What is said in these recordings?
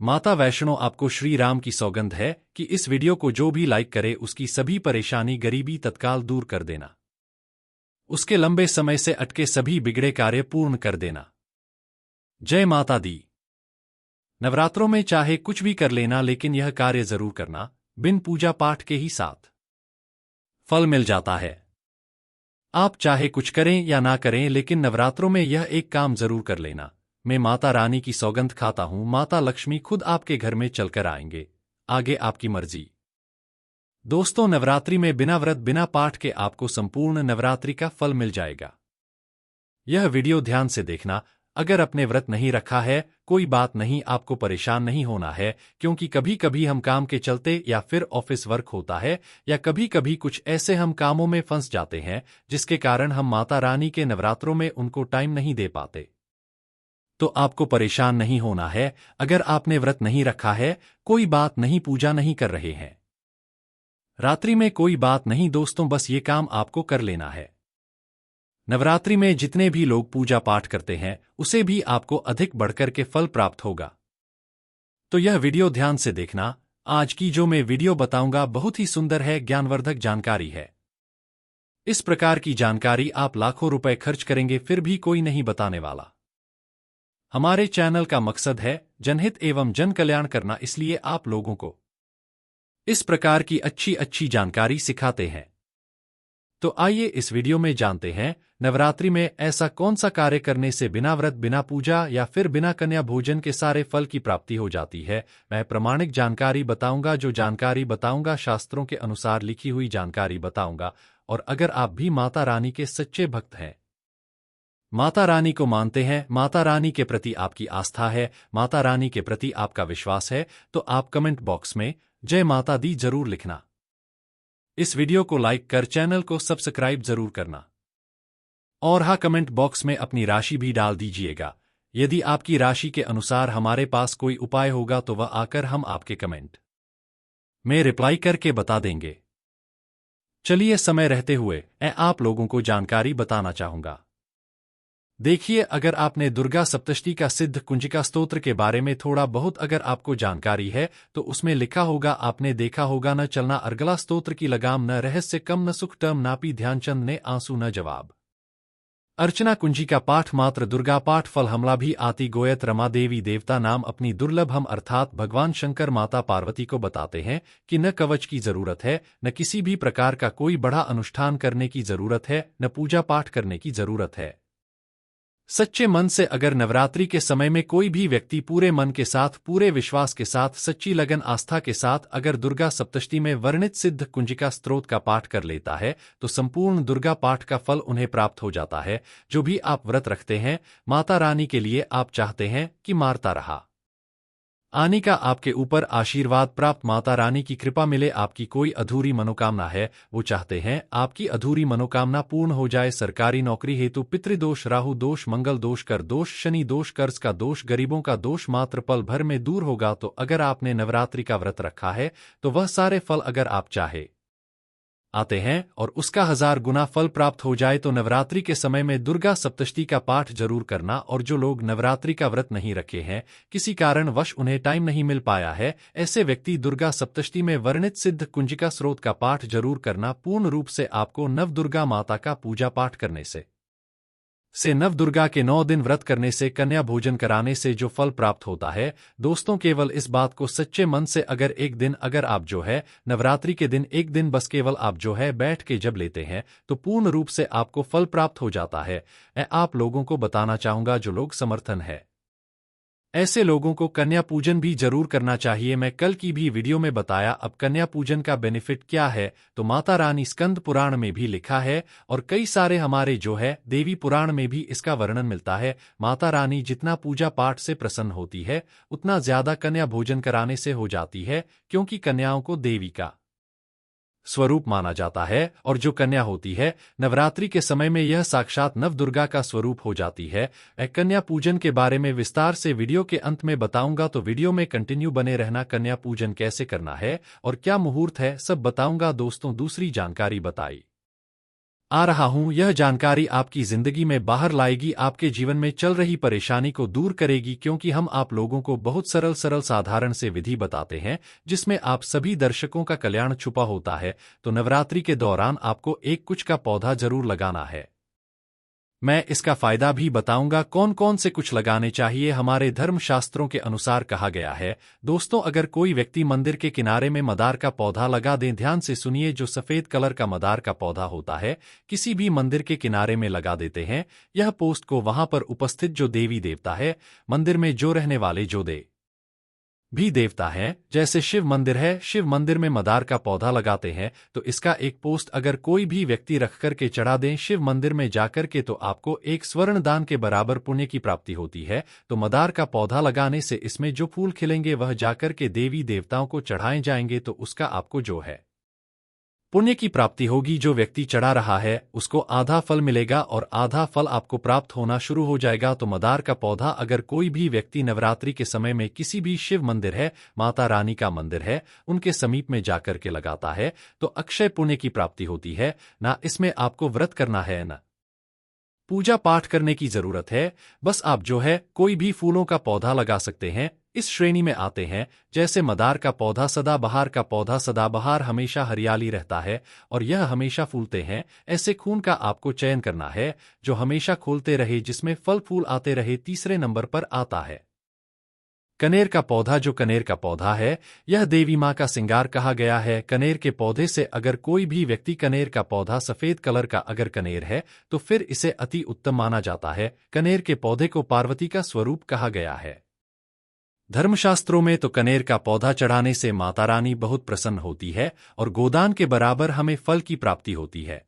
माता वैष्णो आपको श्री राम की सौगंध है कि इस वीडियो को जो भी लाइक करे उसकी सभी परेशानी गरीबी तत्काल दूर कर देना, उसके लंबे समय से अटके सभी बिगड़े कार्य पूर्ण कर देना। जय माता दी। नवरात्रों में चाहे कुछ भी कर लेना, लेकिन यह कार्य जरूर करना, बिन पूजा पाठ के ही साथ फल मिल जाता है। आप चाहे कुछ करें या ना करें, लेकिन नवरात्रों में यह एक काम जरूर कर लेना। मैं माता रानी की सौगंध खाता हूं, माता लक्ष्मी खुद आपके घर में चलकर आएंगे, आगे आपकी मर्जी। दोस्तों, नवरात्रि में बिना व्रत बिना पाठ के आपको संपूर्ण नवरात्रि का फल मिल जाएगा। यह वीडियो ध्यान से देखना। अगर अपने व्रत नहीं रखा है, कोई बात नहीं, आपको परेशान नहीं होना है, क्योंकि कभी कभी हम काम के चलते या फिर ऑफिस वर्क होता है या कभी कभी कुछ ऐसे हम कामों में फंस जाते हैं जिसके कारण हम माता रानी के नवरात्रों में उनको टाइम नहीं दे पाते। तो आपको परेशान नहीं होना है। अगर आपने व्रत नहीं रखा है, कोई बात नहीं, पूजा नहीं कर रहे हैं रात्रि में, कोई बात नहीं दोस्तों, बस ये काम आपको कर लेना है। नवरात्रि में जितने भी लोग पूजा पाठ करते हैं उसे भी आपको अधिक बढ़कर के फल प्राप्त होगा। तो यह वीडियो ध्यान से देखना। आज की जो मैं वीडियो बताऊंगा बहुत ही सुंदर है, ज्ञानवर्धक जानकारी है। इस प्रकार की जानकारी आप लाखों रुपए खर्च करेंगे फिर भी कोई नहीं बताने वाला। हमारे चैनल का मकसद है जनहित एवं जन कल्याण करना, इसलिए आप लोगों को इस प्रकार की अच्छी अच्छी जानकारी सिखाते हैं। तो आइए इस वीडियो में जानते हैं, नवरात्रि में ऐसा कौन सा कार्य करने से बिना व्रत बिना पूजा या फिर बिना कन्या भोजन के सारे फल की प्राप्ति हो जाती है। मैं प्रमाणिक जानकारी बताऊंगा, जो जानकारी बताऊंगा शास्त्रों के अनुसार लिखी हुई जानकारी बताऊंगा। और अगर आप भी माता रानी के सच्चे भक्त हैं, माता रानी को मानते हैं, माता रानी के प्रति आपकी आस्था है, माता रानी के प्रति आपका विश्वास है, तो आप कमेंट बॉक्स में जय माता दी जरूर लिखना। इस वीडियो को लाइक कर चैनल को सब्सक्राइब जरूर करना। और हाँ, कमेंट बॉक्स में अपनी राशि भी डाल दीजिएगा। यदि आपकी राशि के अनुसार हमारे पास कोई उपाय होगा तो वह आकर हम आपके कमेंट में रिप्लाई करके बता देंगे। चलिए, समय रहते हुए मैं आप लोगों को जानकारी बताना चाहूंगा। देखिए, अगर आपने दुर्गा सप्तशती का सिद्ध कुंजिका स्तोत्र के बारे में थोड़ा बहुत अगर आपको जानकारी है तो उसमें लिखा होगा, आपने देखा होगा, न चलना अर्गला स्तोत्र की लगाम, न रहस्य कम, न सुख टम, नापी ध्यानचंद ने आंसू न जवाब। अर्चना कुंजिका पाठ मात्र दुर्गा पाठ फल हमला भी आती गोयत रमा देवी देवता नाम अपनी दुर्लभ हम अर्थात भगवान शंकर माता पार्वती को बताते हैं कि न कवच की जरूरत है, न किसी भी प्रकार का कोई बड़ा अनुष्ठान करने की जरूरत है, न पूजा पाठ करने की जरूरत है। सच्चे मन से अगर नवरात्रि के समय में कोई भी व्यक्ति पूरे मन के साथ, पूरे विश्वास के साथ, सच्ची लगन आस्था के साथ अगर दुर्गा सप्तशती में वर्णित सिद्ध कुंजिका स्तोत्र का पाठ कर लेता है तो संपूर्ण दुर्गा पाठ का फल उन्हें प्राप्त हो जाता है। जो भी आप व्रत रखते हैं, माता रानी के लिए आप चाहते हैं कि मारता रहा आनी का आपके ऊपर आशीर्वाद प्राप्त, माता रानी की कृपा मिले, आपकी कोई अधूरी मनोकामना है, वो चाहते हैं आपकी अधूरी मनोकामना पूर्ण हो जाए। सरकारी नौकरी हेतु पितृदोष, राहु दोष, मंगल दोष, कर दोष, शनि दोष, कर्ज का दोष, गरीबों का दोष मात्र पल भर में दूर होगा। तो अगर आपने नवरात्रि का व्रत रखा है तो वह सारे फल अगर आप चाहे आते हैं और उसका 1000 गुना फल प्राप्त हो जाए तो नवरात्रि के समय में दुर्गा सप्तशती का पाठ जरूर करना। और जो लोग नवरात्रि का व्रत नहीं रखे हैं, किसी कारणवश उन्हें टाइम नहीं मिल पाया है, ऐसे व्यक्ति दुर्गा सप्तशती में वर्णित सिद्ध कुंजिका स्रोत का पाठ जरूर करना। पूर्ण रूप से आपको नव दुर्गा माता का पूजा पाठ करने से नव दुर्गा के 9 दिन व्रत करने से, कन्या भोजन कराने से जो फल प्राप्त होता है दोस्तों, केवल इस बात को सच्चे मन से अगर एक दिन अगर आप जो है नवरात्रि के दिन एक दिन बस केवल आप जो है बैठ के जब लेते हैं तो पूर्ण रूप से आपको फल प्राप्त हो जाता है। मैं आप लोगों को बताना चाहूंगा, जो लोग समर्थन है ऐसे लोगों को कन्या पूजन भी जरूर करना चाहिए। मैं कल की भी वीडियो में बताया अब कन्या पूजन का बेनिफिट क्या है, तो माता रानी स्कंद पुराण में भी लिखा है और कई सारे हमारे जो है देवी पुराण में भी इसका वर्णन मिलता है। माता रानी जितना पूजा पाठ से प्रसन्न होती है उतना ज्यादा कन्या भोजन कराने से हो जाती है, क्योंकि कन्याओं को देवी का स्वरूप माना जाता है और जो कन्या होती है नवरात्रि के समय में यह साक्षात नव दुर्गा का स्वरूप हो जाती है। मैं कन्या पूजन के बारे में विस्तार से वीडियो के अंत में बताऊंगा, तो वीडियो में कंटिन्यू बने रहना। कन्या पूजन कैसे करना है और क्या मुहूर्त है सब बताऊंगा दोस्तों। दूसरी जानकारी बताई आ रहा हूं। यह जानकारी आपकी जिंदगी में बाहर लाएगी, आपके जीवन में चल रही परेशानी को दूर करेगी, क्योंकि हम आप लोगों को बहुत सरल सरल साधारण से विधि बताते हैं जिसमें आप सभी दर्शकों का कल्याण छुपा होता है। तो नवरात्रि के दौरान आपको एक कुछ का पौधा जरूर लगाना है। मैं इसका फायदा भी बताऊंगा कौन कौन से कुछ लगाने चाहिए। हमारे धर्मशास्त्रों के अनुसार कहा गया है दोस्तों, अगर कोई व्यक्ति मंदिर के किनारे में मदार का पौधा लगा दें, ध्यान से सुनिए, जो सफेद कलर का मदार का पौधा होता है किसी भी मंदिर के किनारे में लगा देते हैं, यह पोस्ट को वहां पर उपस्थित जो देवी देवता है, मंदिर में जो रहने वाले जो भी देवता है, जैसे शिव मंदिर है, शिव मंदिर में मदार का पौधा लगाते हैं, तो इसका एक पोस्ट अगर कोई भी व्यक्ति रख कर के चढ़ा दें शिव मंदिर में जाकर के, तो आपको एक स्वर्ण दान के बराबर पुण्य की प्राप्ति होती है। तो मदार का पौधा लगाने से इसमें जो फूल खिलेंगे वह जाकर के देवी देवताओं को चढ़ाए जाएंगे, तो उसका आपको जो है पुण्य की प्राप्ति होगी। जो व्यक्ति चढ़ा रहा है उसको आधा फल मिलेगा और आधा फल आपको प्राप्त होना शुरू हो जाएगा। तो मदार का पौधा अगर कोई भी व्यक्ति नवरात्रि के समय में किसी भी शिव मंदिर है, माता रानी का मंदिर है, उनके समीप में जाकर के लगाता है तो अक्षय पुण्य की प्राप्ति होती है। ना इसमें आपको व्रत करना है, न पूजा पाठ करने की जरूरत है, बस आप जो है कोई भी फूलों का पौधा लगा सकते हैं। इस श्रेणी में आते हैं जैसे मदार का पौधा, सदाबहार का पौधा। सदाबहार हमेशा हरियाली रहता है और यह हमेशा फूलते हैं। ऐसे खून का आपको चयन करना है जो हमेशा खोलते रहे, जिसमें फल फूल आते रहे। तीसरे नंबर पर आता है कनेर का पौधा। जो कनेर का पौधा है यह देवी माँ का श्रृंगार कहा गया है। कनेर के पौधे से अगर कोई भी व्यक्ति कनेर का पौधा सफेद कलर का अगर कनेर है तो फिर इसे अति उत्तम माना जाता है। कनेर के पौधे को पार्वती का स्वरूप कहा गया है। धर्मशास्त्रों में तो कनेर का पौधा चढ़ाने से माता रानी बहुत प्रसन्न होती है और गोदान के बराबर हमें फल की प्राप्ति होती है।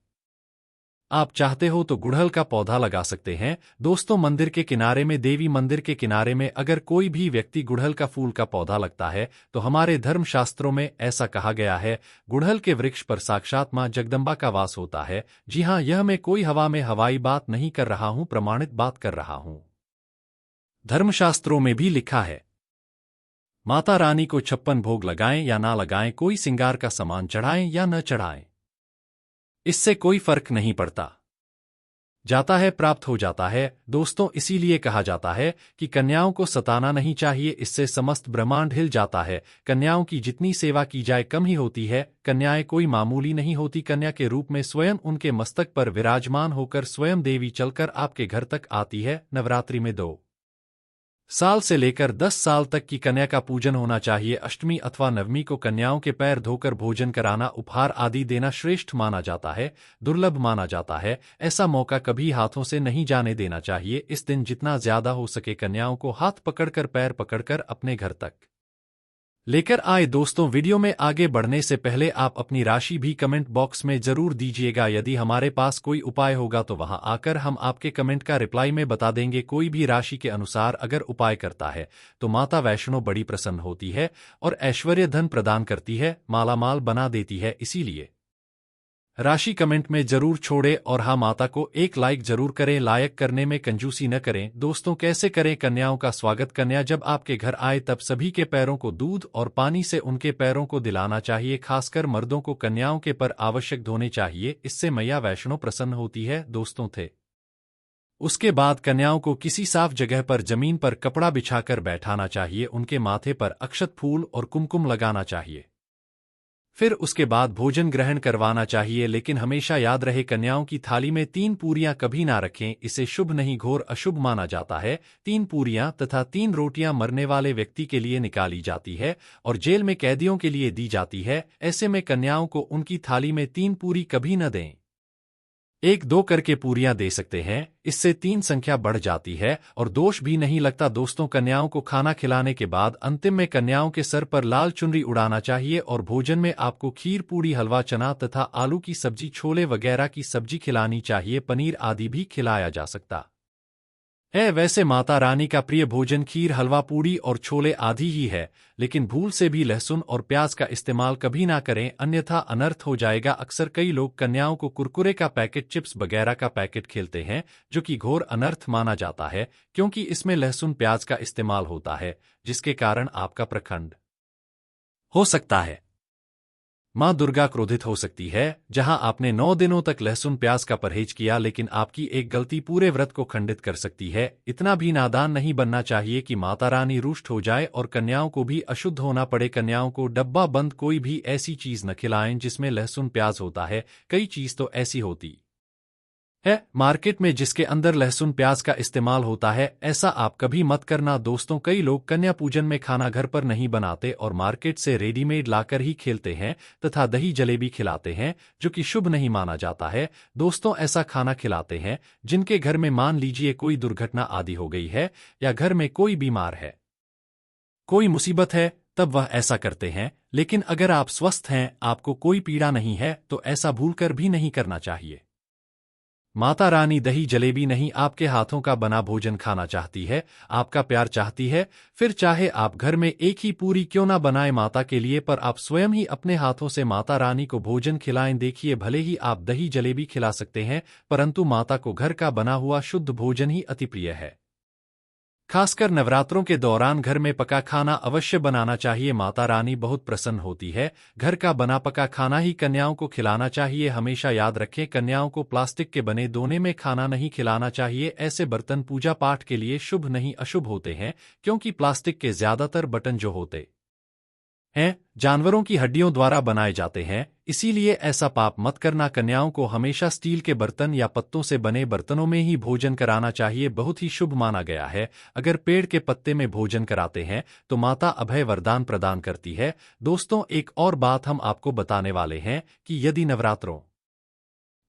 आप चाहते हो तो गुड़हल का पौधा लगा सकते हैं दोस्तों। मंदिर के किनारे में, देवी मंदिर के किनारे में अगर कोई भी व्यक्ति गुड़हल का फूल का पौधा लगता है तो हमारे धर्मशास्त्रों में ऐसा कहा गया है, गुड़हल के वृक्ष पर साक्षात मां जगदम्बा का वास होता है। जी हां, यह मैं कोई हवा में हवाई बात नहीं कर रहा हूं, प्रमाणित बात कर रहा हूं। धर्मशास्त्रों में भी लिखा है माता रानी को 56 भोग लगाएं या ना लगाएं, कोई श्रृंगार का सामान चढ़ाएं या न चढ़ाएं, इससे कोई फर्क नहीं पड़ता, जाता है प्राप्त हो जाता है दोस्तों। इसीलिए कहा जाता है कि कन्याओं को सताना नहीं चाहिए, इससे समस्त ब्रह्मांड हिल जाता है। कन्याओं की जितनी सेवा की जाए कम ही होती है। कन्याएं कोई मामूली नहीं होती, कन्या के रूप में स्वयं उनके मस्तक पर विराजमान होकर स्वयं देवी चलकर आपके घर तक आती है। नवरात्रि में 2 साल से लेकर 10 साल तक की कन्या का पूजन होना चाहिए। अष्टमी अथवा नवमी को कन्याओं के पैर धोकर भोजन कराना, उपहार आदि देना श्रेष्ठ माना जाता है, दुर्लभ माना जाता है। ऐसा मौका कभी हाथों से नहीं जाने देना चाहिए। इस दिन जितना ज्यादा हो सके कन्याओं को हाथ पकड़कर, पैर पकड़कर अपने घर तक लेकर आए। दोस्तों, वीडियो में आगे बढ़ने से पहले आप अपनी राशि भी कमेंट बॉक्स में जरूर दीजिएगा। यदि हमारे पास कोई उपाय होगा तो वहां आकर हम आपके कमेंट का रिप्लाई में बता देंगे। कोई भी राशि के अनुसार अगर उपाय करता है तो माता वैष्णो बड़ी प्रसन्न होती है और ऐश्वर्य धन प्रदान करती है, मालामाल बना देती है। इसीलिए राशि कमेंट में जरूर छोड़े और हाँ, माता को एक लाइक जरूर करें। लाइक करने में कंजूसी न करें दोस्तों। कैसे करें कन्याओं का स्वागत? कन्या जब आपके घर आए तब सभी के पैरों को दूध और पानी से उनके पैरों को दिलाना चाहिए। खासकर मर्दों को कन्याओं के पर आवश्यक धोने चाहिए, इससे मैया वैष्णो प्रसन्न होती है दोस्तों। उसके बाद कन्याओं को किसी साफ जगह पर जमीन पर कपड़ा बिछाकर बैठाना चाहिए, उनके माथे पर अक्षत, फूल और कुमकुम लगाना चाहिए। फिर उसके बाद भोजन ग्रहण करवाना चाहिए, लेकिन हमेशा याद रहे कन्याओं की थाली में 3 पूरियां कभी ना रखें, इसे शुभ नहीं घोर अशुभ माना जाता है। 3 पूरियां तथा 3 रोटियां मरने वाले व्यक्ति के लिए निकाली जाती है और जेल में कैदियों के लिए दी जाती है। ऐसे में कन्याओं को उनकी थाली में 3 पूरी कभी न दें, 1-2 करके पूरियां दे सकते हैं, इससे 3 संख्या बढ़ जाती है और दोष भी नहीं लगता दोस्तों। कन्याओं को खाना खिलाने के बाद अंतिम में कन्याओं के सर पर लाल चुनरी उड़ाना चाहिए और भोजन में आपको खीर, पूड़ी, हलवा, चना तथा आलू की सब्जी, छोले वगैरह की सब्जी खिलानी चाहिए। पनीर आदि भी खिलाया जा सकता है। वैसे माता रानी का प्रिय भोजन खीर, हलवा, पूड़ी और छोले आदि ही है, लेकिन भूल से भी लहसुन और प्याज का इस्तेमाल कभी ना करें, अन्यथा अनर्थ हो जाएगा। अक्सर कई लोग कन्याओं को कुरकुरे का पैकेट, चिप्स वगैरह का पैकेट खेलते हैं, जो कि घोर अनर्थ माना जाता है, क्योंकि इसमें लहसुन प्याज का इस्तेमाल होता है, जिसके कारण आपका प्रखंड हो सकता है। माँ दुर्गा क्रोधित हो सकती है। जहां आपने 9 दिनों तक लहसुन प्याज का परहेज किया, लेकिन आपकी एक गलती पूरे व्रत को खंडित कर सकती है। इतना भी नादान नहीं बनना चाहिए कि माता रानी रुष्ट हो जाए और कन्याओं को भी अशुद्ध होना पड़े। कन्याओं को डब्बा बंद कोई भी ऐसी चीज न खिलाएं जिसमें लहसुन प्याज होता है। कई चीज तो ऐसी होती है मार्केट में जिसके अंदर लहसुन प्याज का इस्तेमाल होता है। ऐसा आप कभी मत करना दोस्तों। कई लोग कन्या पूजन में खाना घर पर नहीं बनाते और मार्केट से रेडीमेड लाकर ही खेलते हैं तथा दही जलेबी खिलाते हैं, जो कि शुभ नहीं माना जाता है। दोस्तों, ऐसा खाना खिलाते हैं जिनके घर में मान लीजिए कोई दुर्घटना आदि हो गई है या घर में कोई बीमार है, कोई मुसीबत है, तब वह ऐसा करते हैं। लेकिन अगर आप स्वस्थ हैं, आपको कोई पीड़ा नहीं है, तो ऐसा भूलकर भी नहीं करना चाहिए। माता रानी दही जलेबी नहीं, आपके हाथों का बना भोजन खाना चाहती है, आपका प्यार चाहती है। फिर चाहे आप घर में एक ही पूरी क्यों ना बनाए माता के लिए, पर आप स्वयं ही अपने हाथों से माता रानी को भोजन खिलाएं। देखिए, भले ही आप दही जलेबी खिला सकते हैं, परंतु माता को घर का बना हुआ शुद्ध भोजन ही अति प्रिय है। खासकर नवरात्रों के दौरान घर में पका खाना अवश्य बनाना चाहिए। माता रानी बहुत प्रसन्न होती है। घर का बना पका खाना ही कन्याओं को खिलाना चाहिए। हमेशा याद रखें, कन्याओं को प्लास्टिक के बने दोने में खाना नहीं खिलाना चाहिए। ऐसे बर्तन पूजा पाठ के लिए शुभ नहीं अशुभ होते हैं, क्योंकि प्लास्टिक के ज्यादातर बटन जो होते हैं जानवरों की हड्डियों द्वारा बनाए जाते हैं। इसीलिए ऐसा पाप मत करना। कन्याओं को हमेशा स्टील के बर्तन या पत्तों से बने बर्तनों में ही भोजन कराना चाहिए। बहुत ही शुभ माना गया है। अगर पेड़ के पत्ते में भोजन कराते हैं तो माता अभय वरदान प्रदान करती है। दोस्तों, एक और बात हम आपको बताने वाले हैं कि यदि नवरात्रों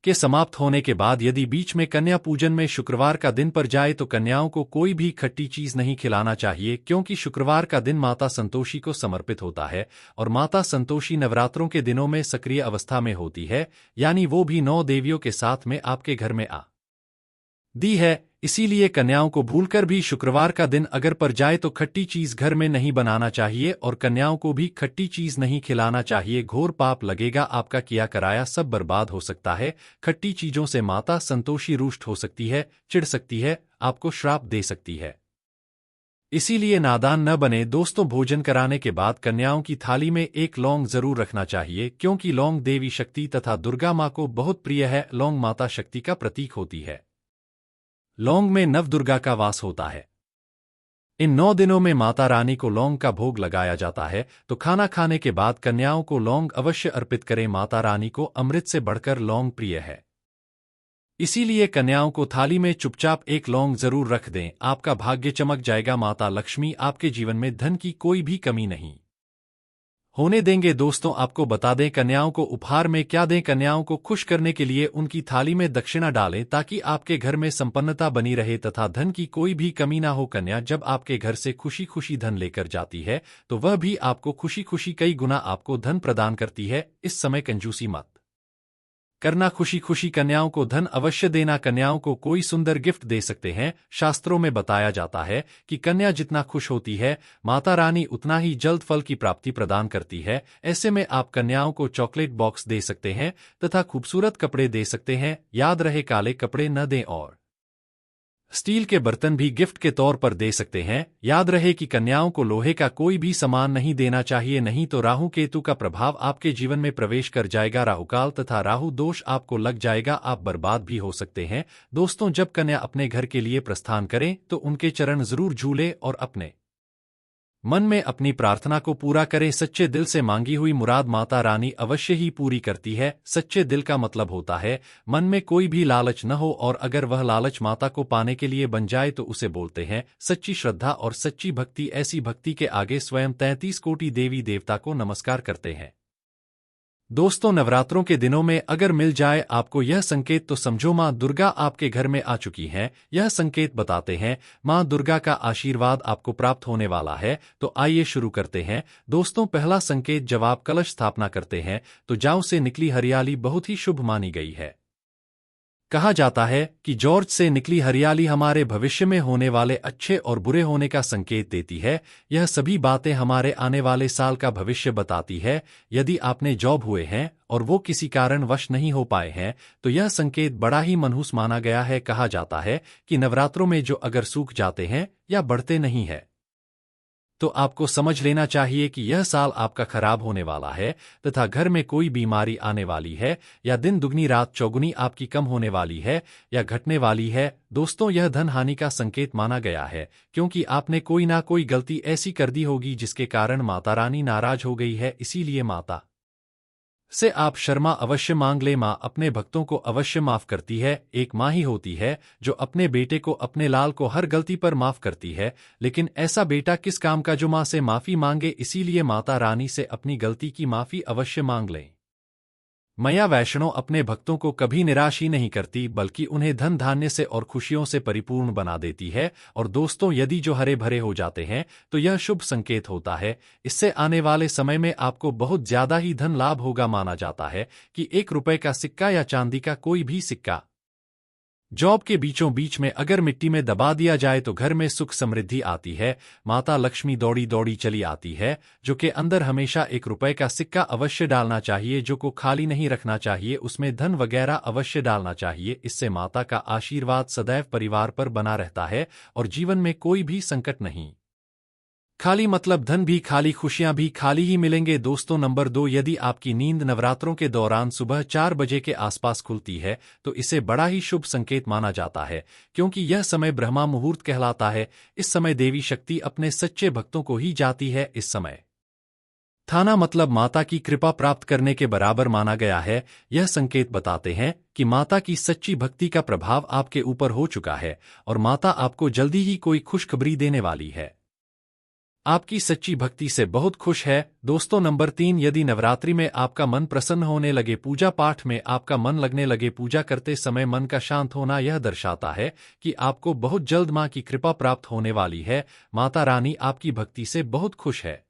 के समाप्त होने के बाद यदि बीच में कन्या पूजन में शुक्रवार का दिन पर जाए तो कन्याओं को कोई भी खट्टी चीज नहीं खिलाना चाहिए, क्योंकि शुक्रवार का दिन माता संतोषी को समर्पित होता है और माता संतोषी नवरात्रों के दिनों में सक्रिय अवस्था में होती है, यानी वो भी 9 देवियों के साथ में आपके घर में आ दी है। इसीलिए कन्याओं को भूलकर भी शुक्रवार का दिन अगर पर जाए तो खट्टी चीज घर में नहीं बनाना चाहिए और कन्याओं को भी खट्टी चीज नहीं खिलाना चाहिए। घोर पाप लगेगा, आपका किया कराया सब बर्बाद हो सकता है। खट्टी चीजों से माता संतोषी रुष्ट हो सकती है, चिढ़ सकती है, आपको श्राप दे सकती है। इसीलिए नादान न बने दोस्तों। भोजन कराने के बाद कन्याओं की थाली में एक लौंग जरूर रखना चाहिए, क्योंकि लौंग देवी शक्ति तथा दुर्गा माँ को बहुत प्रिय है। लौंग माता शक्ति का प्रतीक होती है। लौंग में नवदुर्गा का वास होता है। इन 9 दिनों में माता रानी को लौंग का भोग लगाया जाता है, तो खाना खाने के बाद कन्याओं को लौंग अवश्य अर्पित करें। माता रानी को अमृत से बढ़कर लौंग प्रिय है। इसीलिए कन्याओं को थाली में चुपचाप एक लौंग जरूर रख दें। आपका भाग्य चमक जाएगा। माता लक्ष्मी आपके जीवन में धन की कोई भी कमी नहीं होने देंगे। दोस्तों, आपको बता दें कन्याओं को उपहार में क्या दें। कन्याओं को खुश करने के लिए उनकी थाली में दक्षिणा डालें, ताकि आपके घर में संपन्नता बनी रहे तथा धन की कोई भी कमी ना हो। कन्या जब आपके घर से खुशी खुशी धन लेकर जाती है, तो वह भी आपको खुशी खुशी कई गुना आपको धन प्रदान करती है। इस समय कंजूसी मत करना, खुशी खुशी कन्याओं को धन अवश्य देना। कन्याओं को कोई सुंदर गिफ्ट दे सकते हैं। शास्त्रों में बताया जाता है कि कन्या जितना खुश होती है, माता रानी उतना ही जल्द फल की प्राप्ति प्रदान करती है। ऐसे में आप कन्याओं को चॉकलेट बॉक्स दे सकते हैं तथा खूबसूरत कपड़े दे सकते हैं। याद रहे, काले कपड़े न दें और स्टील के बर्तन भी गिफ्ट के तौर पर दे सकते हैं। याद रहे कि कन्याओं को लोहे का कोई भी सामान नहीं देना चाहिए, नहीं तो राहु केतु का प्रभाव आपके जीवन में प्रवेश कर जाएगा। राहुकाल तथा राहु दोष आपको लग जाएगा, आप बर्बाद भी हो सकते हैं। दोस्तों, जब कन्या अपने घर के लिए प्रस्थान करें तो उनके चरण जरूर झूले और अपने मन में अपनी प्रार्थना को पूरा करें। सच्चे दिल से मांगी हुई मुराद माता रानी अवश्य ही पूरी करती है। सच्चे दिल का मतलब होता है मन में कोई भी लालच न हो, और अगर वह लालच माता को पाने के लिए बन जाए तो उसे बोलते हैं सच्ची श्रद्धा और सच्ची भक्ति। ऐसी भक्ति के आगे स्वयं 33 कोटि देवी देवता को नमस्कार करते हैं। दोस्तों, नवरात्रों के दिनों में अगर मिल जाए आपको यह संकेत तो समझो मां दुर्गा आपके घर में आ चुकी हैं। यह संकेत बताते हैं मां दुर्गा का आशीर्वाद आपको प्राप्त होने वाला है। तो आइए शुरू करते हैं। दोस्तों, पहला संकेत, जब आप कलश स्थापना करते हैं तो जौ से निकली हरियाली बहुत ही शुभ मानी गई है। कहा जाता है कि जॉर्ज से निकली हरियाली हमारे भविष्य में होने वाले अच्छे और बुरे होने का संकेत देती है। यह सभी बातें हमारे आने वाले साल का भविष्य बताती है। यदि आपने जॉब हुए हैं और वो किसी कारण वश नहीं हो पाए हैं, तो यह संकेत बड़ा ही मनहूस माना गया है। कहा जाता है कि नवरात्रों में जो अगर सूख जाते हैं या बढ़ते नहीं है, तो आपको समझ लेना चाहिए कि यह साल आपका खराब होने वाला है तथा घर में कोई बीमारी आने वाली है या दिन दुगनी रात चौगुनी आपकी कम होने वाली है या घटने वाली है। दोस्तों, यह धन हानि का संकेत माना गया है क्योंकि आपने कोई ना कोई गलती ऐसी कर दी होगी जिसके कारण माता रानी नाराज हो गई है। इसीलिए माता से आप क्षमा अवश्य मांग ले। माँ अपने भक्तों को अवश्य माफ करती है। एक माँ ही होती है जो अपने बेटे को, अपने लाल को हर गलती पर माफ करती है। लेकिन ऐसा बेटा किस काम का जो माँ से माफी मांगे। इसीलिए माता रानी से अपनी गलती की माफी अवश्य मांग लें। मैया वैष्णो अपने भक्तों को कभी निराश ही नहीं करती बल्कि उन्हें धन धान्य से और खुशियों से परिपूर्ण बना देती है। और दोस्तों, यदि जो हरे भरे हो जाते हैं तो यह शुभ संकेत होता है। इससे आने वाले समय में आपको बहुत ज्यादा ही धन लाभ होगा। माना जाता है कि 1 रुपए का सिक्का या चांदी का कोई भी सिक्का जॉब के बीचों बीच में अगर मिट्टी में दबा दिया जाए तो घर में सुख समृद्धि आती है। माता लक्ष्मी दौड़ी दौड़ी चली आती है। जो के अंदर हमेशा 1 रुपए का सिक्का अवश्य डालना चाहिए, जो को खाली नहीं रखना चाहिए, उसमें धन वगैरह अवश्य डालना चाहिए। इससे माता का आशीर्वाद सदैव परिवार पर बना रहता है और जीवन में कोई भी संकट नहीं। खाली मतलब धन भी खाली, खुशियां भी खाली ही मिलेंगे। दोस्तों, नंबर 2, यदि आपकी नींद नवरात्रों के दौरान सुबह 4 बजे के आसपास खुलती है तो इसे बड़ा ही शुभ संकेत माना जाता है क्योंकि यह समय ब्रह्मा मुहूर्त कहलाता है। इस समय देवी शक्ति अपने सच्चे भक्तों को ही जाती है। इस समय थाना मतलब माता की कृपा प्राप्त करने के बराबर माना गया है। यह संकेत बताते हैं कि माता की सच्ची भक्ति का प्रभाव आपके ऊपर हो चुका है और माता आपको जल्दी ही कोई खुशखबरी देने वाली है। आपकी सच्ची भक्ति से बहुत खुश है। दोस्तों, नंबर 3, यदि नवरात्रि में आपका मन प्रसन्न होने लगे, पूजा पाठ में आपका मन लगने लगे, पूजा करते समय मन का शांत होना, यह दर्शाता है कि आपको बहुत जल्द मां की कृपा प्राप्त होने वाली है। माता रानी आपकी भक्ति से बहुत खुश है।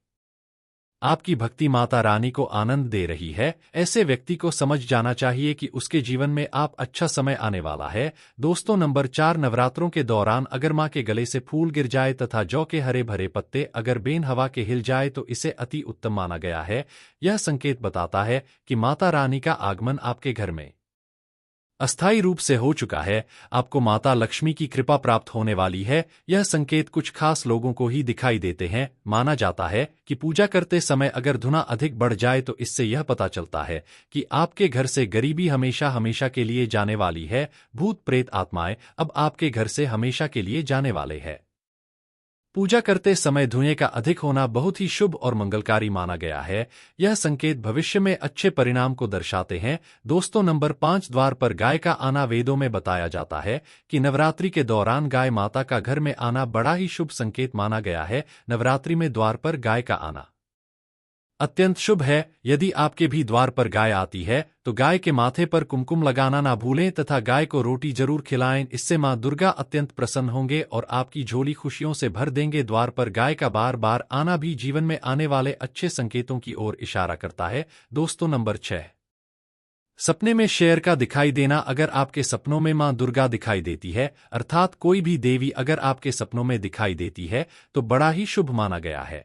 आपकी भक्ति माता रानी को आनंद दे रही है। ऐसे व्यक्ति को समझ जाना चाहिए कि उसके जीवन में आप अच्छा समय आने वाला है। दोस्तों, नंबर 4, नवरात्रों के दौरान अगर मां के गले से फूल गिर जाए तथा जौ के हरे भरे पत्ते अगर बेन हवा के हिल जाए तो इसे अति उत्तम माना गया है। यह संकेत बताता है कि माता रानी का आगमन आपके घर में अस्थायी रूप से हो चुका है। आपको माता लक्ष्मी की कृपा प्राप्त होने वाली है। यह संकेत कुछ खास लोगों को ही दिखाई देते हैं। माना जाता है कि पूजा करते समय अगर धुना अधिक बढ़ जाए तो इससे यह पता चलता है कि आपके घर से गरीबी हमेशा हमेशा के लिए जाने वाली है। भूत प्रेत आत्माएं अब आपके घर से हमेशा के लिए जाने वाले हैं। पूजा करते समय धुएं का अधिक होना बहुत ही शुभ और मंगलकारी माना गया है। यह संकेत भविष्य में अच्छे परिणाम को दर्शाते हैं। दोस्तों, नंबर 5, द्वार पर गाय का आना। वेदों में बताया जाता है कि नवरात्रि के दौरान गाय माता का घर में आना बड़ा ही शुभ संकेत माना गया है। नवरात्रि में द्वार पर गाय का आना अत्यंत शुभ है। यदि आपके भी द्वार पर गाय आती है तो गाय के माथे पर कुमकुम लगाना ना भूलें तथा गाय को रोटी जरूर खिलाएं। इससे मां दुर्गा अत्यंत प्रसन्न होंगे और आपकी झोली खुशियों से भर देंगे। द्वार पर गाय का बार बार आना भी जीवन में आने वाले अच्छे संकेतों की ओर इशारा करता है। दोस्तों, नंबर 6, सपने में शेर का दिखाई देना। अगर आपके सपनों में मां दुर्गा दिखाई देती है अर्थात कोई भी देवी अगर आपके सपनों में दिखाई देती है तो बड़ा ही शुभ माना गया है।